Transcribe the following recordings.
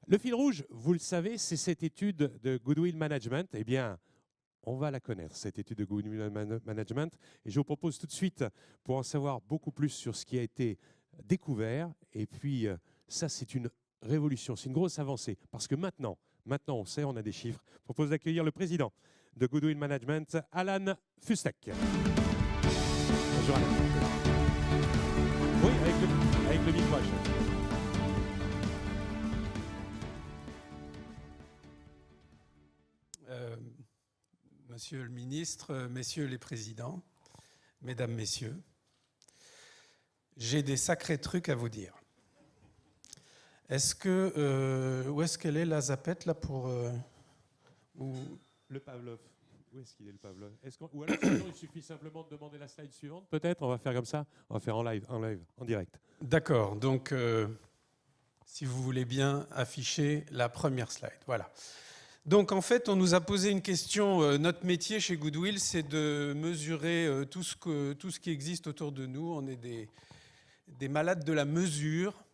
Le fil rouge, vous le savez, c'est cette étude de Goodwill Management. Eh bien, on va la connaître, cette étude de Goodwill Management. Et je vous propose tout de suite, pour en savoir beaucoup plus sur ce qui a été découvert, et puis ça, c'est une révolution, c'est une grosse avancée, parce que maintenant, on sait, on a des chiffres. Je propose d'accueillir le président de Goodwill Management, Alan Fustek. Bonjour Alan. Oui, avec le micro. Monsieur le ministre, messieurs les présidents, mesdames, messieurs, j'ai des sacrés trucs à vous dire. Est-ce que où est-ce qu'elle est la zapette là pour Le Pavlov. Où est-ce qu'il est le Pavlov? Ou alors sinon, il suffit simplement de demander la slide suivante, peut-être. On va faire comme ça. On va faire en live, en direct. D'accord. Donc, si vous voulez bien afficher la première slide, voilà. Donc en fait, on nous a posé une question. Notre métier chez Goodwill, c'est de mesurer tout ce qui existe autour de nous. On est des malades de la mesure.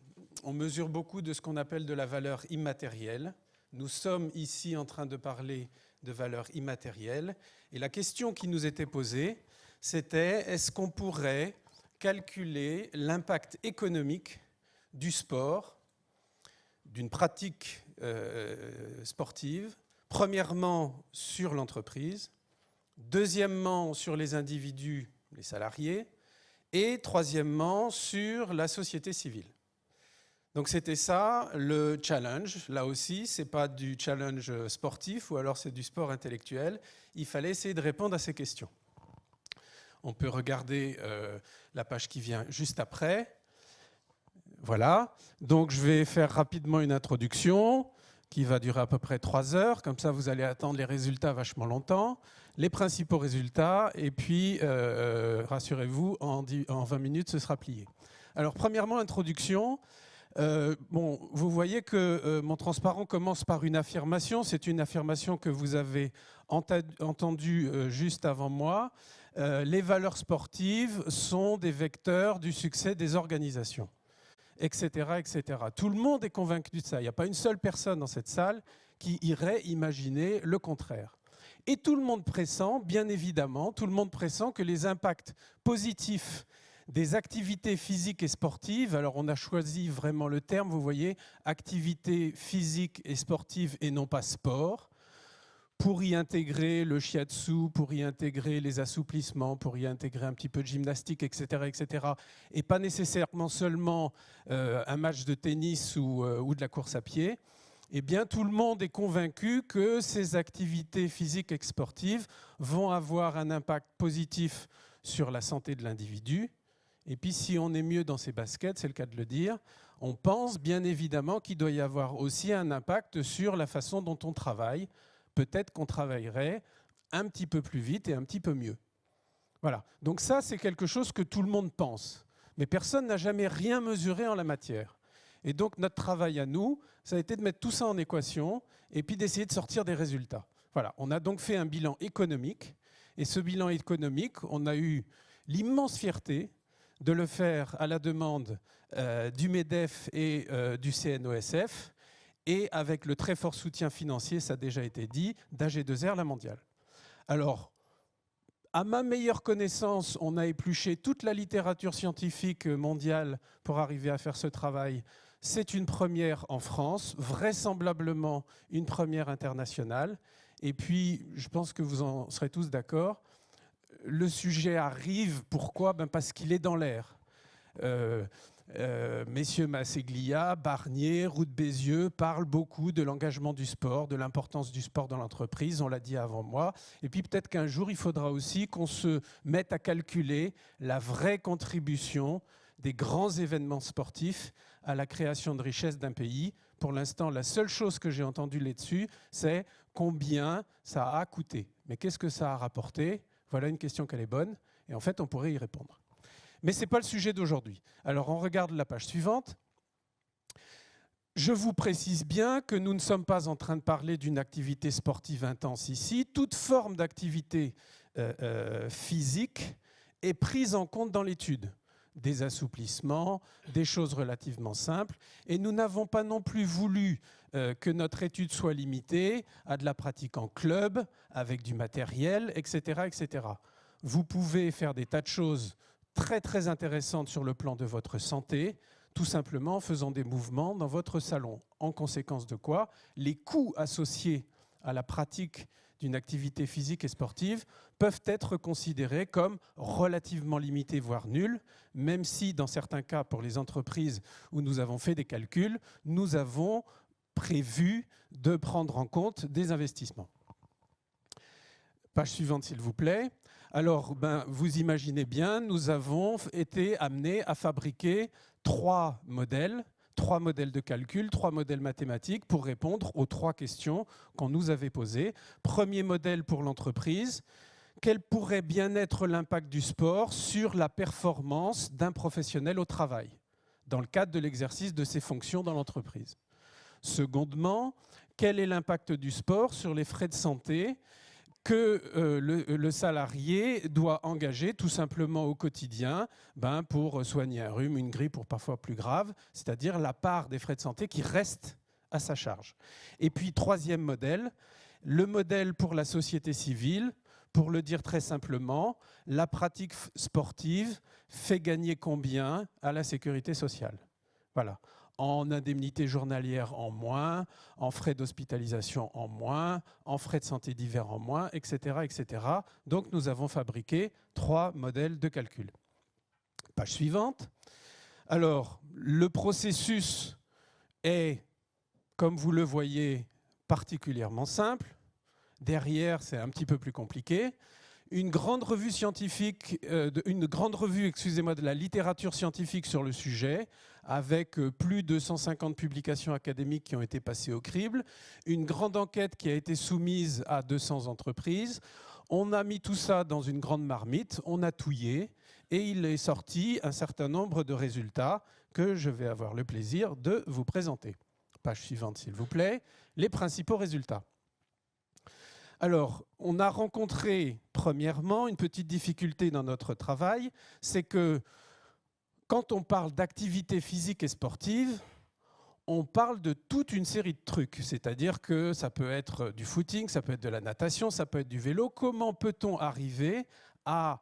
On mesure beaucoup de ce qu'on appelle de la valeur immatérielle. Nous sommes ici en train de parler de valeur immatérielle. Et la question qui nous était posée, c'était est-ce qu'on pourrait calculer l'impact économique du sport, d'une pratique sportive, premièrement sur l'entreprise, deuxièmement sur les individus, les salariés, et troisièmement sur la société civile. Donc c'était ça le challenge. Là aussi, ce n'est pas du challenge sportif ou alors c'est du sport intellectuel. Il fallait essayer de répondre à ces questions. On peut regarder la page qui vient juste après. Voilà, donc je vais faire rapidement une introduction qui va durer à peu près 3 heures, comme ça vous allez attendre les résultats vachement longtemps, les principaux résultats, et puis rassurez-vous, en 20 minutes ce sera plié. Alors premièrement, introduction. Vous voyez que mon transparent commence par une affirmation, c'est une affirmation que vous avez entendue juste avant moi. Les valeurs sportives sont des vecteurs du succès des organisations. Etc., etc. Tout le monde est convaincu de ça. Il n'y a pas une seule personne dans cette salle qui irait imaginer le contraire. Et tout le monde pressent, bien évidemment, tout le monde pressent que les impacts positifs des activités physiques et sportives, alors on a choisi vraiment le terme, vous voyez, activité physique et sportive et non pas sport, pour y intégrer le shiatsu, pour y intégrer les assouplissements, pour y intégrer un petit peu de gymnastique, etc., etc. Et pas nécessairement seulement un match de tennis ou de la course à pied. Eh bien, tout le monde est convaincu que ces activités physiques et sportives vont avoir un impact positif sur la santé de l'individu. Et puis, si on est mieux dans ses baskets, c'est le cas de le dire, on pense bien évidemment qu'il doit y avoir aussi un impact sur la façon dont on travaille. Peut-être qu'on travaillerait un petit peu plus vite et un petit peu mieux. Voilà. Donc ça, c'est quelque chose que tout le monde pense. Mais personne n'a jamais rien mesuré en la matière. Et donc notre travail à nous, ça a été de mettre tout ça en équation et puis d'essayer de sortir des résultats. Voilà. On a donc fait un bilan économique. Et ce bilan économique, on a eu l'immense fierté de le faire à la demande du MEDEF et du CNOSF. Et avec le très fort soutien financier, ça a déjà été dit, d'AG2R, la mondiale. Alors, à ma meilleure connaissance, on a épluché toute la littérature scientifique mondiale pour arriver à faire ce travail. C'est une première en France, vraisemblablement une première internationale. Et puis, je pense que vous en serez tous d'accord, le sujet arrive, pourquoi? Parce qu'il est dans l'air. Messieurs Masseglia, Barnier, Roux de Bézieux parlent beaucoup de l'engagement du sport, de l'importance du sport dans l'entreprise, on l'a dit avant moi. Et puis peut-être qu'un jour, il faudra aussi qu'on se mette à calculer la vraie contribution des grands événements sportifs à la création de richesse d'un pays. Pour l'instant, la seule chose que j'ai entendue là-dessus, c'est combien ça a coûté. Mais qu'est-ce que ça a rapporté? Voilà une question qu'elle est bonne, et en fait, on pourrait y répondre. Mais ce n'est pas le sujet d'aujourd'hui. Alors, on regarde la page suivante. Je vous précise bien que nous ne sommes pas en train de parler d'une activité sportive intense ici. Toute forme d'activité physique est prise en compte dans l'étude. des assouplissements, des choses relativement simples. Et nous n'avons pas non plus voulu que notre étude soit limitée à de la pratique en club, avec du matériel, etc., etc. Vous pouvez faire des tas de choses très, très intéressantes sur le plan de votre santé, tout simplement en faisant des mouvements dans votre salon. En conséquence de quoi, les coûts associés à la pratique d'une activité physique et sportive peuvent être considérés comme relativement limités, voire nuls, même si, dans certains cas, pour les entreprises où nous avons fait des calculs, nous avons prévu de prendre en compte des investissements. Page suivante, s'il vous plaît. Alors, vous imaginez bien, nous avons été amenés à fabriquer trois modèles de calcul, 3 modèles mathématiques pour répondre aux 3 questions qu'on nous avait posées. Premier modèle pour l'entreprise, quel pourrait bien être l'impact du sport sur la performance d'un professionnel au travail, dans le cadre de l'exercice de ses fonctions dans l'entreprise. Secondement, quel est l'impact du sport sur les frais de santé que le salarié doit engager tout simplement au quotidien pour soigner un rhume, une grippe ou parfois plus grave, c'est-à-dire la part des frais de santé qui reste à sa charge. Et puis, troisième modèle, le modèle pour la société civile. Pour le dire très simplement, la pratique sportive fait gagner combien à la sécurité sociale? Voilà. En indemnité journalière en moins, en frais d'hospitalisation en moins, en frais de santé divers en moins, etc., etc. Donc nous avons fabriqué 3 modèles de calcul. Page suivante. Alors, le processus est, comme vous le voyez, particulièrement simple. Derrière, c'est un petit peu plus compliqué. Une grande revue scientifique, de la littérature scientifique sur le sujet, avec plus de 150 publications académiques qui ont été passées au crible, une grande enquête qui a été soumise à 200 entreprises. On a mis tout ça dans une grande marmite, on a touillé, et il est sorti un certain nombre de résultats que je vais avoir le plaisir de vous présenter. Page suivante, s'il vous plaît. Les principaux résultats. Alors, on a rencontré, premièrement, une petite difficulté dans notre travail, c'est que quand on parle d'activité physique et sportive, on parle de toute une série de trucs. C'est-à-dire que ça peut être du footing, ça peut être de la natation, ça peut être du vélo. Comment peut-on arriver à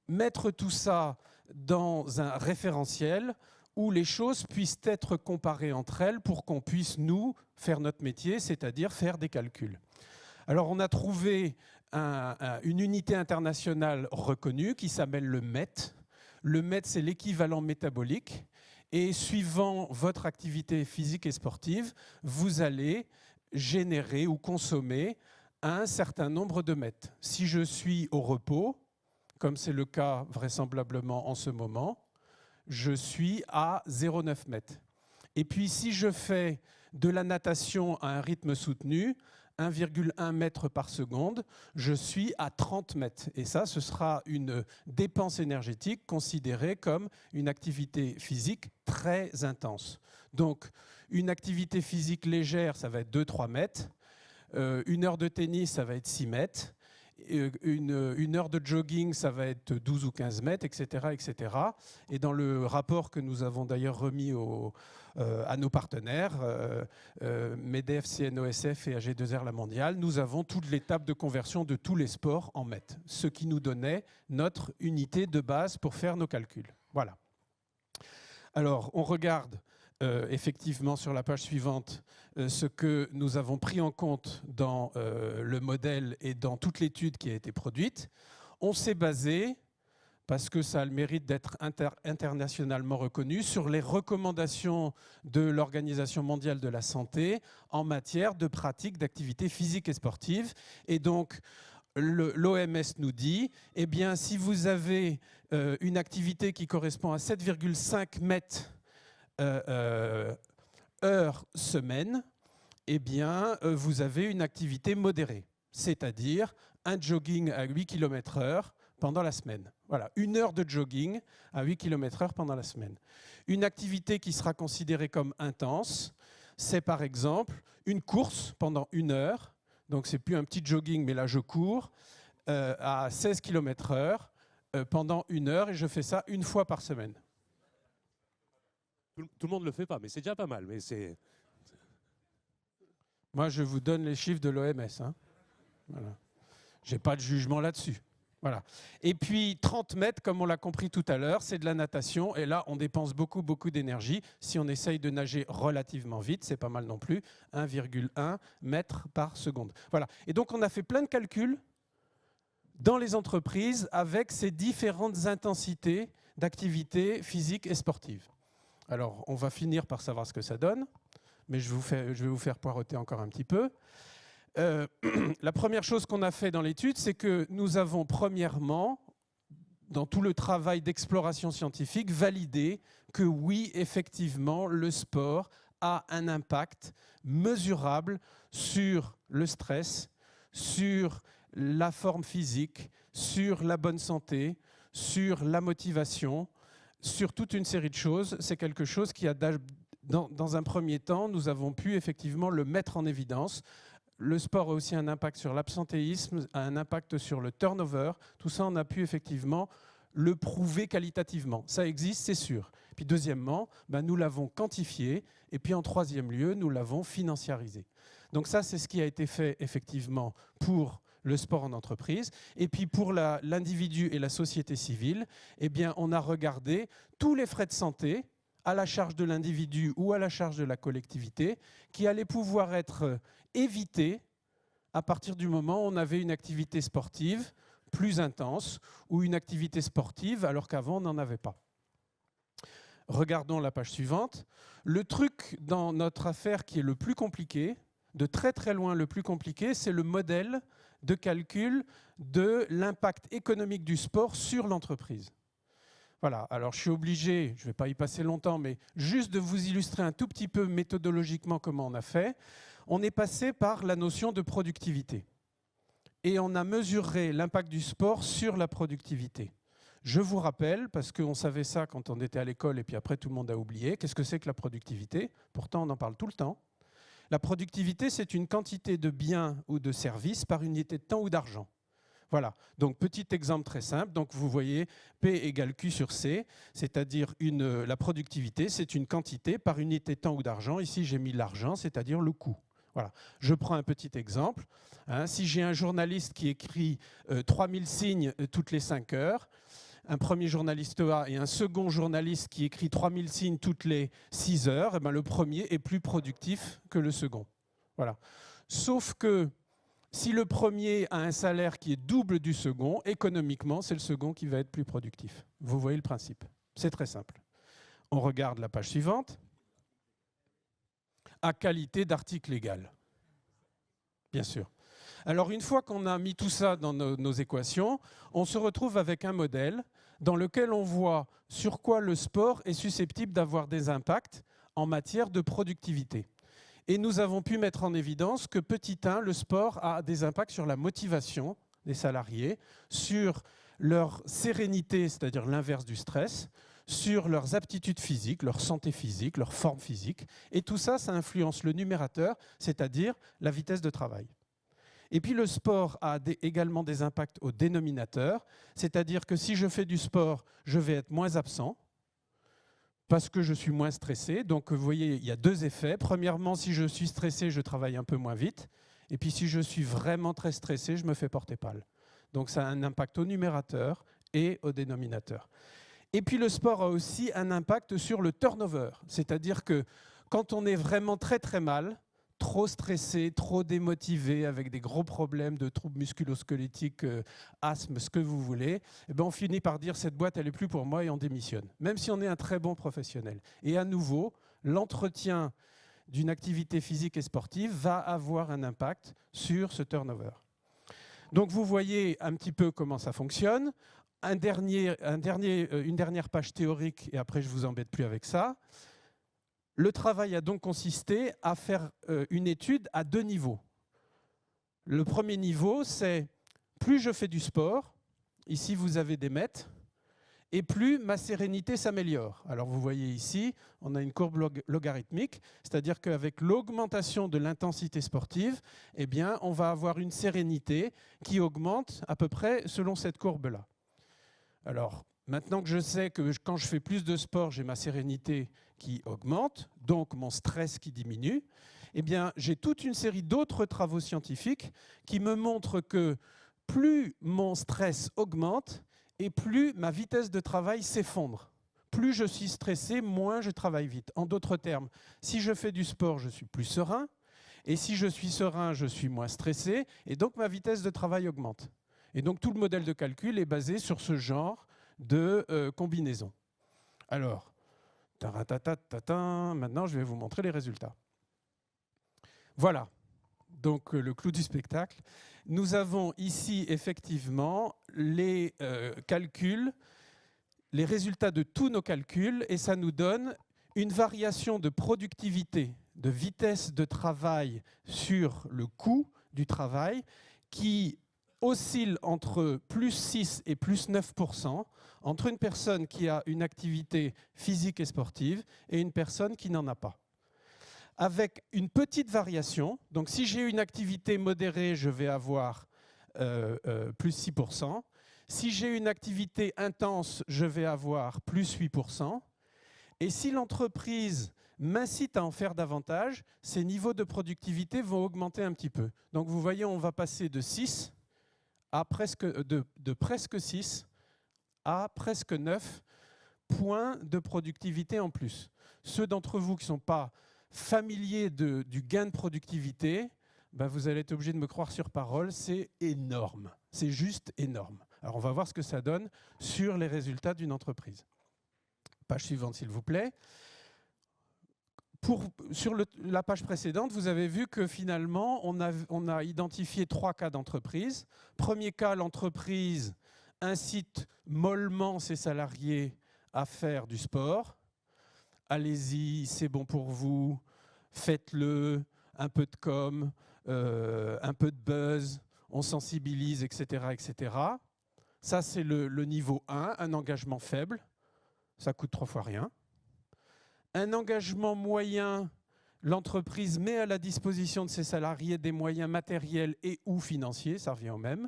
mettre tout ça dans un référentiel où les choses puissent être comparées entre elles pour qu'on puisse, nous, faire notre métier, c'est-à-dire faire des calculs? Alors, on a trouvé une unité internationale reconnue qui s'appelle le MET. Le MET, c'est l'équivalent métabolique. Et suivant votre activité physique et sportive, vous allez générer ou consommer un certain nombre de MET. Si je suis au repos, comme c'est le cas vraisemblablement en ce moment, je suis à 0,9 MET. Et puis, si je fais de la natation à un rythme soutenu, 1,1 mètre par seconde, je suis à 30 mètres. Et ça, ce sera une dépense énergétique considérée comme une activité physique très intense. Donc, une activité physique légère, ça va être 2-3 mètres. Une heure de tennis, ça va être 6 mètres. Une heure de jogging, ça va être 12 ou 15 mètres, etc., etc. Et dans le rapport que nous avons d'ailleurs remis à nos partenaires, MEDEF, CNOSF et AG2R La Mondiale, nous avons toute l'étape de conversion de tous les sports en mètres, ce qui nous donnait notre unité de base pour faire nos calculs. Voilà. Alors, on regarde effectivement sur la page suivante ce que nous avons pris en compte dans le modèle et dans toute l'étude qui a été produite. On s'est basé, parce que ça a le mérite d'être internationalement reconnu, sur les recommandations de l'Organisation mondiale de la santé en matière de pratique d'activité physique et sportive. Et donc, l'OMS nous dit, eh bien, si vous avez une activité qui correspond à 7,5 mètres heure semaine, eh bien, vous avez une activité modérée, c'est-à-dire un jogging à 8 km/h pendant la semaine. Voilà, 1 heure de jogging à 8 km/h pendant la semaine. Une activité qui sera considérée comme intense, c'est par exemple une course pendant 1 heure, donc c'est plus un petit jogging, mais là je cours, à 16 km/h pendant 1 heure, et je fais ça 1 fois par semaine. Tout le monde ne le fait pas, mais c'est déjà pas mal. Mais c'est... Moi, je vous donne les chiffres de l'OMS. Hein. Voilà. Je n'ai pas de jugement là-dessus. Voilà. Et puis 30 mètres, comme on l'a compris tout à l'heure, c'est de la natation. Et là, on dépense beaucoup, beaucoup d'énergie. Si on essaye de nager relativement vite, c'est pas mal non plus, 1,1 mètre par seconde. Voilà. Et donc, on a fait plein de calculs dans les entreprises avec ces différentes intensités d'activité physique et sportive. Alors, on va finir par savoir ce que ça donne, mais je vais vous faire poireauter encore un petit peu. La première chose qu'on a fait dans l'étude, c'est que nous avons premièrement, dans tout le travail d'exploration scientifique, validé que oui, effectivement, le sport a un impact mesurable sur le stress, sur la forme physique, sur la bonne santé, sur la motivation, sur toute une série de choses. C'est quelque chose qui a, dans un premier temps, nous avons pu effectivement le mettre en évidence. Le sport a aussi un impact sur l'absentéisme, a un impact sur le turnover. Tout ça, on a pu effectivement le prouver qualitativement. Ça existe, c'est sûr. Puis deuxièmement, nous l'avons quantifié. Et puis en troisième lieu, nous l'avons financiarisé. Donc ça, c'est ce qui a été fait effectivement pour le sport en entreprise. Et puis pour l'individu et la société civile, eh bien, on a regardé tous les frais de santé à la charge de l'individu ou à la charge de la collectivité qui allaient pouvoir être évités à partir du moment où on avait une activité sportive plus intense ou une activité sportive alors qu'avant on n'en avait pas. Regardons la page suivante. Le truc dans notre affaire qui est le plus compliqué, de très très loin le plus compliqué, c'est le modèle de calcul de l'impact économique du sport sur l'entreprise. Voilà, alors je suis obligé, je ne vais pas y passer longtemps, mais juste de vous illustrer un tout petit peu méthodologiquement comment on a fait. On est passé par la notion de productivité et on a mesuré l'impact du sport sur la productivité. Je vous rappelle, parce qu'on savait ça quand on était à l'école et puis après tout le monde a oublié, qu'est-ce que c'est que la productivité? Pourtant on en parle tout le temps. La productivité, c'est une quantité de biens ou de services par unité de temps ou d'argent. Voilà, donc petit exemple très simple, donc vous voyez P égale Q sur C, c'est-à-dire la productivité, c'est une quantité par unité de temps ou d'argent. Ici, j'ai mis l'argent, c'est-à-dire le coût. Voilà. Je prends un petit exemple. Si j'ai un journaliste qui écrit 3000 signes toutes les 5 heures, un premier journaliste A et un second journaliste qui écrit 3000 signes toutes les 6 heures, et bien le premier est plus productif que le second. Voilà. Sauf que si le premier a un salaire qui est double du second, économiquement, c'est le second qui va être plus productif. Vous voyez le principe. C'est très simple. On regarde la page suivante. À qualité d'article égal. Bien sûr. Alors, une fois qu'on a mis tout ça dans nos équations, on se retrouve avec un modèle dans lequel on voit sur quoi le sport est susceptible d'avoir des impacts en matière de productivité. Et nous avons pu mettre en évidence que, petit 1, le sport a des impacts sur la motivation des salariés, sur leur sérénité, c'est-à-dire l'inverse du stress, sur leurs aptitudes physiques, leur santé physique, leur forme physique. Et tout ça, ça influence le numérateur, c'est-à-dire la vitesse de travail. Et puis le sport a également des impacts au dénominateur, c'est-à-dire que si je fais du sport, je vais être moins absent, parce que je suis moins stressé. Donc vous voyez, il y a deux effets. Premièrement, si je suis stressé, je travaille un peu moins vite. Et puis si je suis vraiment très stressé, je me fais porter pâle. Donc ça a un impact au numérateur et au dénominateur. Et puis le sport a aussi un impact sur le turnover. C'est-à-dire que quand on est vraiment très très mal, trop stressé, trop démotivé, avec des gros problèmes de troubles musculo-squelettiques, asthme, ce que vous voulez, eh bien on finit par dire cette boîte, elle n'est plus pour moi et on démissionne, même si on est un très bon professionnel. Et à nouveau, l'entretien d'une activité physique et sportive va avoir un impact sur ce turnover. Donc vous voyez un petit peu comment ça fonctionne. Une dernière page théorique, et après je ne vous embête plus avec ça. Le travail a donc consisté à faire une étude à deux niveaux. Le premier niveau, c'est plus je fais du sport, ici vous avez des mètres, et plus ma sérénité s'améliore. Alors vous voyez ici, on a une courbe logarithmique, c'est-à-dire qu'avec l'augmentation de l'intensité sportive, eh bien, on va avoir une sérénité qui augmente à peu près selon cette courbe-là. Alors, maintenant que je sais que quand je fais plus de sport, j'ai ma sérénité qui augmente, donc mon stress qui diminue, eh bien, j'ai toute une série d'autres travaux scientifiques qui me montrent que plus mon stress augmente et plus ma vitesse de travail s'effondre. Plus je suis stressé, moins je travaille vite. En d'autres termes, si je fais du sport, je suis plus serein, et si je suis serein, je suis moins stressé, et donc ma vitesse de travail augmente. Et donc tout le modèle de calcul est basé sur ce genre de combinaison. Alors, maintenant je vais vous montrer les résultats. Voilà, donc le clou du spectacle. Nous avons ici effectivement les calculs, les résultats de tous nos calculs, et ça nous donne une variation de productivité, de vitesse de travail sur le coût du travail qui oscille entre plus 6 et plus 9%, entre une personne qui a une activité physique et sportive et une personne qui n'en a pas. Avec une petite variation, donc si j'ai une activité modérée, je vais avoir plus 6%. Si j'ai une activité intense, je vais avoir plus 8%. Et si l'entreprise m'incite à en faire davantage, ces niveaux de productivité vont augmenter un petit peu. Donc vous voyez, on va passer de 6 à de presque 6 à presque 9 points de productivité en plus. Ceux d'entre vous qui ne sont pas familiers du gain de productivité, ben vous allez être obligé de me croire sur parole, c'est énorme. C'est juste énorme. Alors on va voir ce que ça donne sur les résultats d'une entreprise. Page suivante, s'il vous plaît. Sur la page précédente, vous avez vu que finalement, on a identifié 3 cas d'entreprise. Premier cas, l'entreprise incite mollement ses salariés à faire du sport. Allez-y, c'est bon pour vous, faites-le, un peu de com, un peu de buzz, on sensibilise, etc. etc. Ça, c'est le niveau 1, un engagement faible. Ça coûte 3 fois rien. Un engagement moyen, l'entreprise met à la disposition de ses salariés des moyens matériels et ou financiers, ça revient au même.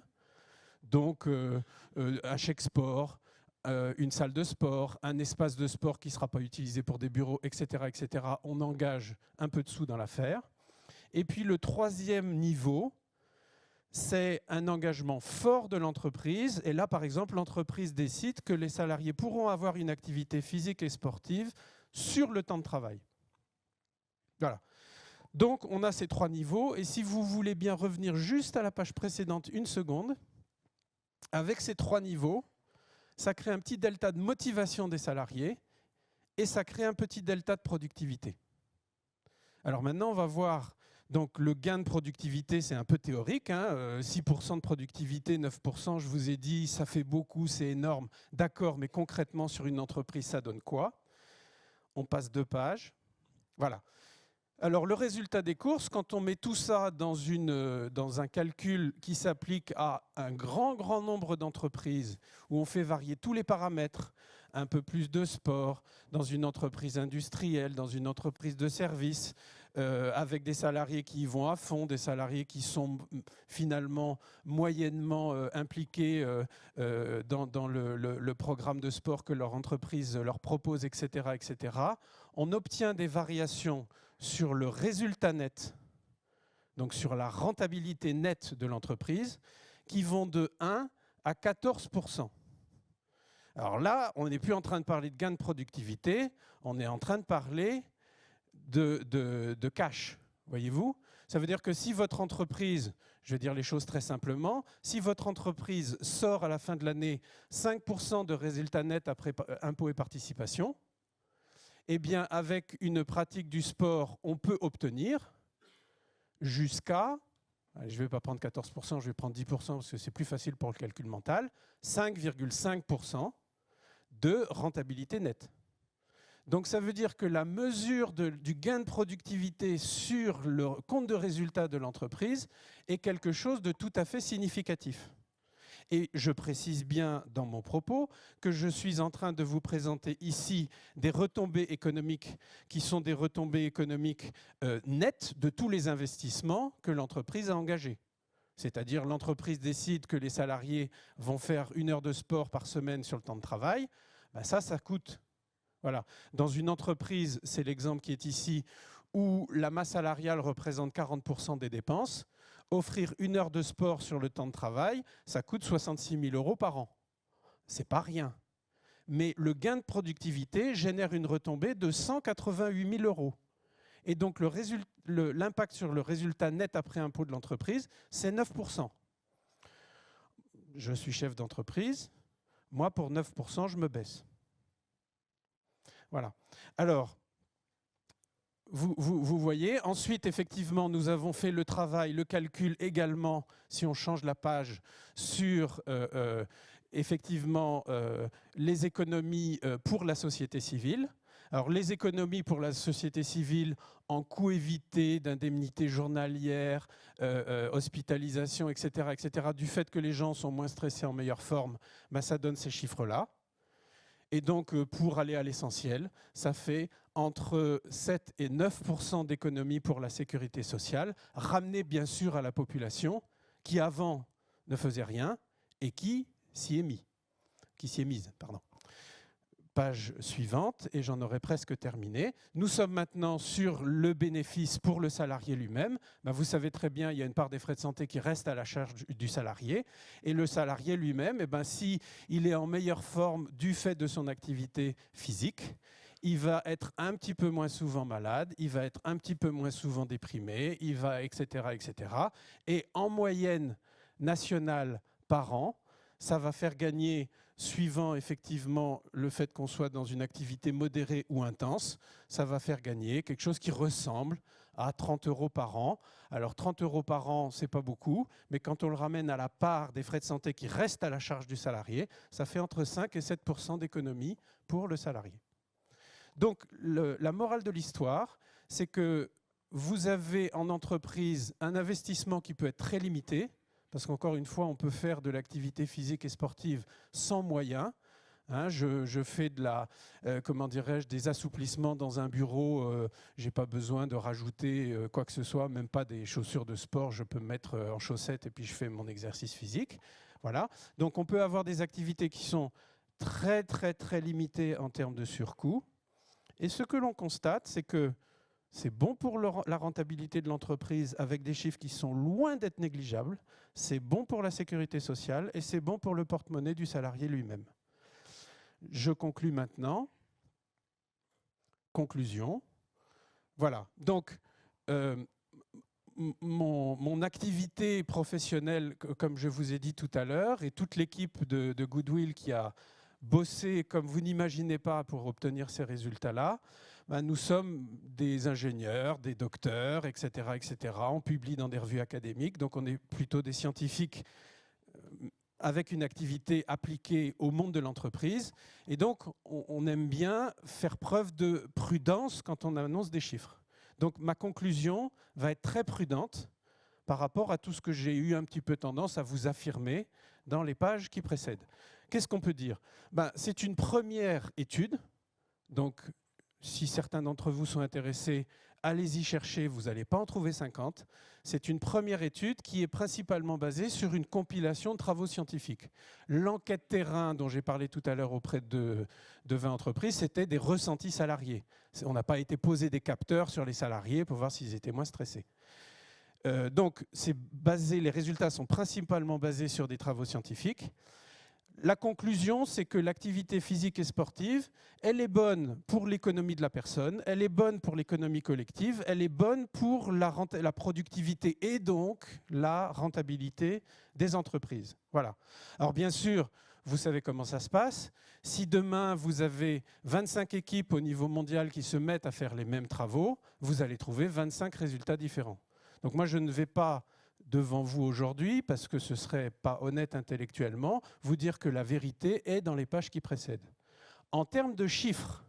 Donc, un chèque sport, une salle de sport, un espace de sport qui ne sera pas utilisé pour des bureaux, etc., etc. On engage un peu de sous dans l'affaire. Et puis le troisième niveau, c'est un engagement fort de l'entreprise. Et là, par exemple, l'entreprise décide que les salariés pourront avoir une activité physique et sportive sur le temps de travail. Voilà. Donc, on a ces 3 niveaux. Et si vous voulez bien revenir juste à la page précédente une seconde, avec ces 3 niveaux, ça crée un petit delta de motivation des salariés et ça crée un petit delta de productivité. Alors maintenant, on va voir donc, le gain de productivité, c'est un peu théorique. 6% de productivité, 9%, je vous ai dit, ça fait beaucoup, c'est énorme. D'accord, mais concrètement, sur une entreprise, ça donne quoi? On passe 2 pages. Voilà. Alors, le résultat des courses, quand on met tout ça dans un calcul qui s'applique à un grand nombre d'entreprises, où on fait varier tous les paramètres, un peu plus de sport, dans une entreprise industrielle, dans une entreprise de services, avec des salariés qui y vont à fond, des salariés qui sont finalement moyennement impliqués dans le programme de sport que leur entreprise leur propose, etc., etc. On obtient des variations sur le résultat net, donc sur la rentabilité nette de l'entreprise, qui vont de 1 à 14%. Alors là, on n'est plus en train de parler de gain de productivité, on est en train de parler de cash, voyez-vous? Ça veut dire que si votre entreprise, je vais dire les choses très simplement, si votre entreprise sort à la fin de l'année 5% de résultat net après impôts et participation, eh bien, avec une pratique du sport, on peut obtenir jusqu'à, je ne vais pas prendre 14%, je vais prendre 10% parce que c'est plus facile pour le calcul mental, 5,5% de rentabilité nette. Donc ça veut dire que la mesure du gain de productivité sur le compte de résultat de l'entreprise est quelque chose de tout à fait significatif. Et je précise bien dans mon propos que je suis en train de vous présenter ici des retombées économiques qui sont des retombées économiques nettes de tous les investissements que l'entreprise a engagés. C'est-à-dire l'entreprise décide que les salariés vont faire 1 heure de sport par semaine sur le temps de travail, ben ça coûte Voilà. Dans une entreprise, c'est l'exemple qui est ici, où la masse salariale représente 40% des dépenses. Offrir 1 heure de sport sur le temps de travail, ça coûte 66 000 € par an. C'est pas rien. Mais le gain de productivité génère une retombée de 188 000 €. Et donc l'impact sur le résultat net après impôt de l'entreprise, c'est 9%. Je suis chef d'entreprise. Moi, pour 9%, je me baisse. Voilà. Alors, vous voyez. Ensuite, effectivement, nous avons fait le travail, le calcul également, si on change la page, sur effectivement les économies pour la société civile. Alors, les économies pour la société civile en coûts évités d'indemnités journalières, hospitalisation, etc., du fait que les gens sont moins stressés, en meilleure forme, ben, ça donne ces chiffres-là. Et donc, pour aller à l'essentiel, ça fait entre 7 et 9% d'économies pour la sécurité sociale, ramenées bien sûr à la population qui avant ne faisait rien et qui s'y est mise. Page suivante, et j'en aurai presque terminé. Nous sommes maintenant sur le bénéfice pour le salarié lui-même. Ben, vous savez très bien, il y a une part des frais de santé qui reste à la charge du salarié. Et le salarié lui-même, eh ben, s'il est en meilleure forme du fait de son activité physique, il va être un petit peu moins souvent malade, il va être un petit peu moins souvent déprimé, il va, etc., etc. Et en moyenne nationale par an, ça va faire gagner, suivant effectivement le fait qu'on soit dans une activité modérée ou intense, ça va faire gagner quelque chose qui ressemble à 30 € par an. Alors 30 € par an, c'est pas beaucoup, mais quand on le ramène à la part des frais de santé qui restent à la charge du salarié, ça fait entre 5 et 7% d'économie pour le salarié. Donc la morale de l'histoire, c'est que vous avez en entreprise un investissement qui peut être très limité, parce qu'encore une fois, on peut faire de l'activité physique et sportive sans moyens. Hein, je fais des assouplissements dans un bureau. Je n'ai pas besoin de rajouter quoi que ce soit, même pas des chaussures de sport. Je peux me mettre en chaussettes et puis je fais mon exercice physique. Voilà. Donc on peut avoir des activités qui sont très, très, très limitées en termes de surcoût. Et ce que l'on constate, c'est que c'est bon pour la rentabilité de l'entreprise avec des chiffres qui sont loin d'être négligeables. C'est bon pour la sécurité sociale et c'est bon pour le porte-monnaie du salarié lui-même. Je conclus maintenant. Conclusion. Voilà. Donc, mon activité professionnelle, comme je vous ai dit tout à l'heure, et toute l'équipe de Goodwill qui a bossé comme vous n'imaginez pas pour obtenir ces résultats-là, ben, nous sommes des ingénieurs, des docteurs, etc., etc. On publie dans des revues académiques, donc on est plutôt des scientifiques avec une activité appliquée au monde de l'entreprise. Et donc, on aime bien faire preuve de prudence quand on annonce des chiffres. Donc, ma conclusion va être très prudente par rapport à tout ce que j'ai eu un petit peu tendance à vous affirmer dans les pages qui précèdent. Qu'est-ce qu'on peut dire? Ben, c'est une première étude, donc si certains d'entre vous sont intéressés, allez-y chercher, vous n'allez pas en trouver 50. C'est une première étude qui est principalement basée sur une compilation de travaux scientifiques. L'enquête terrain dont j'ai parlé tout à l'heure auprès de 20 entreprises, c'était des ressentis salariés. On n'a pas été poser des capteurs sur les salariés pour voir s'ils étaient moins stressés. Donc, les résultats sont principalement basés sur des travaux scientifiques. La conclusion, c'est que l'activité physique et sportive, elle est bonne pour l'économie de la personne, elle est bonne pour l'économie collective, elle est bonne pour la productivité et donc la rentabilité des entreprises. Voilà. Alors bien sûr, vous savez comment ça se passe. Si demain, vous avez 25 équipes au niveau mondial qui se mettent à faire les mêmes travaux, vous allez trouver 25 résultats différents. Donc moi, je ne vais pas devant vous aujourd'hui, parce que ce ne serait pas honnête intellectuellement, vous dire que la vérité est dans les pages qui précèdent. En termes de chiffres,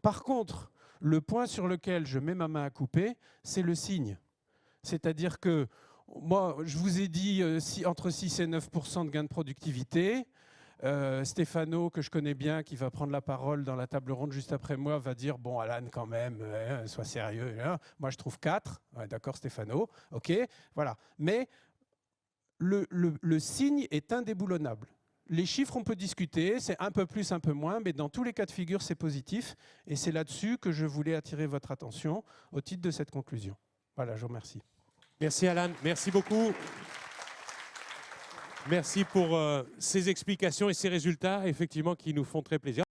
par contre, le point sur lequel je mets ma main à couper, c'est le signe. C'est-à-dire que, moi, je vous ai dit entre 6 et 9% de gain de productivité. Stéphano, que je connais bien, qui va prendre la parole dans la table ronde juste après moi, va dire « Bon, Alan, quand même, sois sérieux. Hein. » Moi, je trouve 4. Ouais, d'accord, Stéphano. OK, voilà. Mais le signe est indéboulonnable. Les chiffres, on peut discuter, c'est un peu plus, un peu moins, mais dans tous les cas de figure, c'est positif. Et c'est là-dessus que je voulais attirer votre attention au titre de cette conclusion. Voilà, je vous remercie. Merci Alan, merci beaucoup. Merci pour ces explications et ces résultats, effectivement, qui nous font très plaisir.